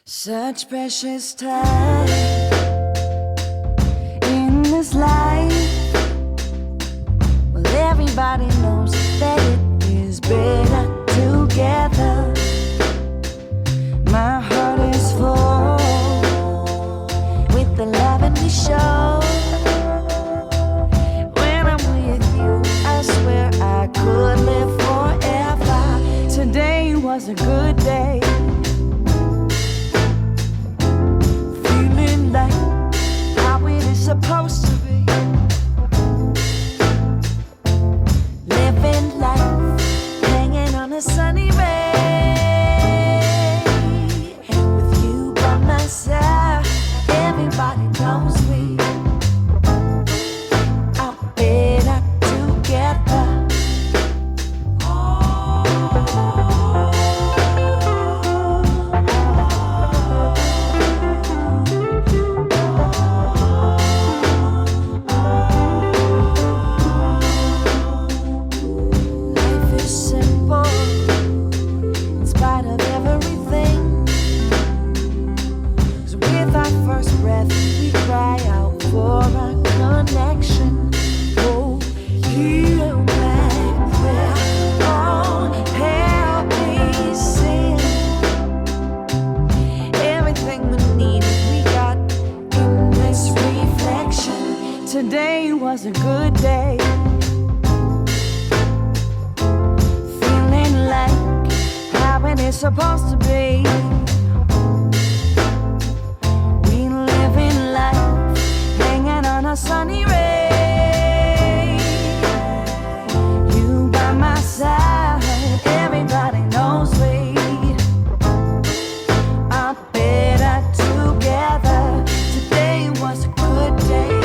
Such precious time in this life. Well, everybody knows that it is better together. My heart is full with the love and we show. When I'm with you, I swear I could live forever. Today was a good day. Supposed to be living life, hanging on a sunny ray. With you by my side, everybody knows we are better together. Today was a good day. Feeling like how it is supposed to be. We living life, hanging on a sunny ray. You by my side, everybody knows we are better together. Today was a good day.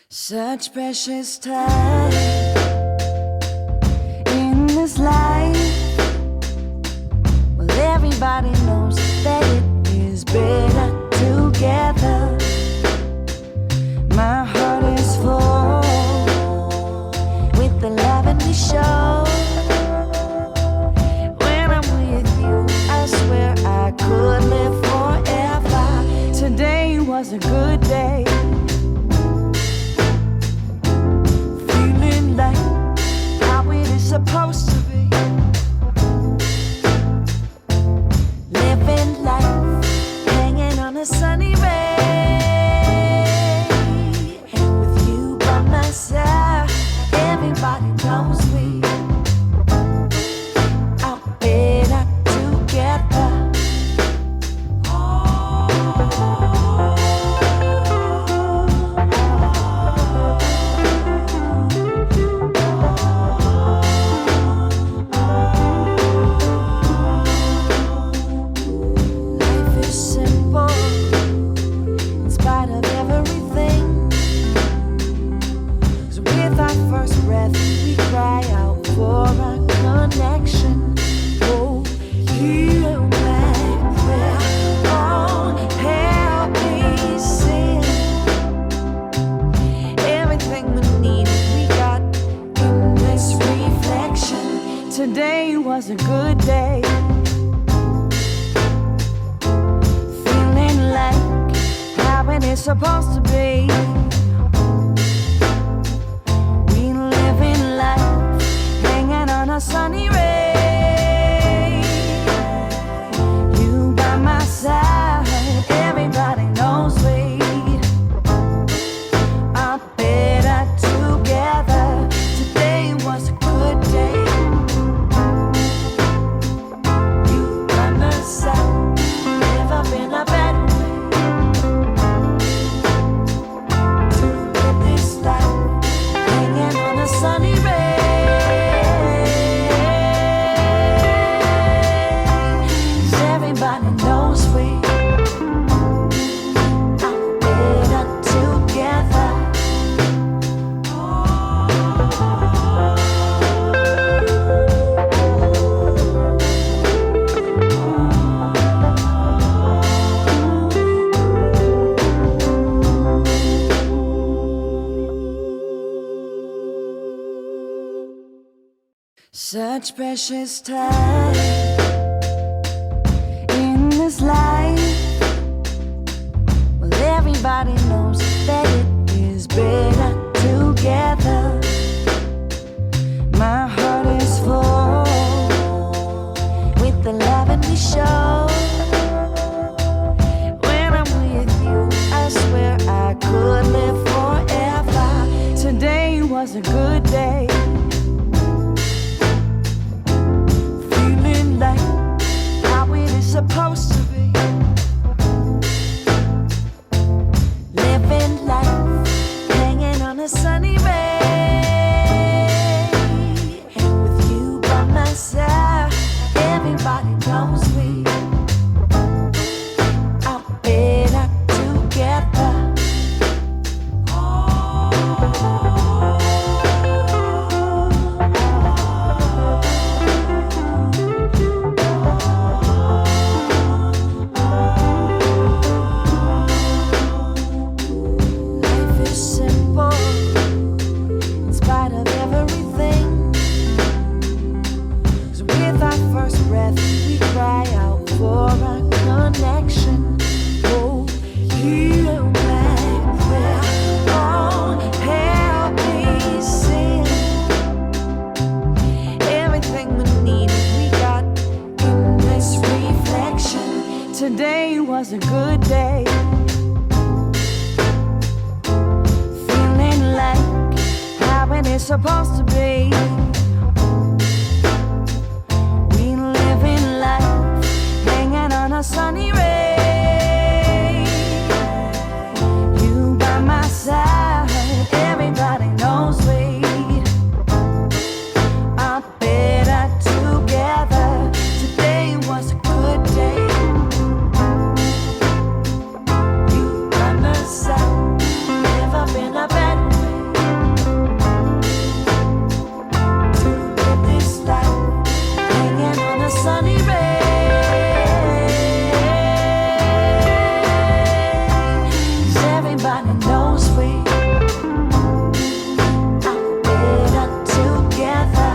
Such precious time in this life. Well, everybody knows that it is better together. My heart is full with the love and we show. When I'm with you, I swear I could live forever. Today was a good day. Supposed to be living life, hanging on a sunny ray. With you by my side, everybody knows we are better together. Today was a good day. Feeling like how it is supposed to be. We living life, hanging on a sunny ray. You by my side, everybody knows we are better together. Today was a good day. You by my side. Such precious time in this life. Well, everybody knows that it is better together. My heart is full with the love that we show. When I'm with you, I swear I could live forever. Today was a good day. Feeling like how it is supposed to be. Living life, hanging on a sunny ray. With you by my side, everybody knows we are better together. Today was a good day. Feeling like how it is supposed to be. We living life, hanging on a sunny ray. You by my side, everybody knows we are better together. Today was a good day. Never been a bad way to live this life, hanging on a sunny ray. 'Cause everybody knows we are better together.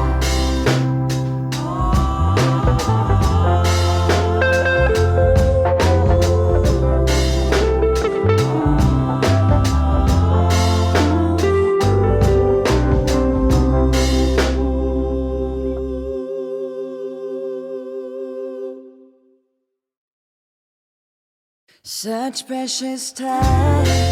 Such precious time.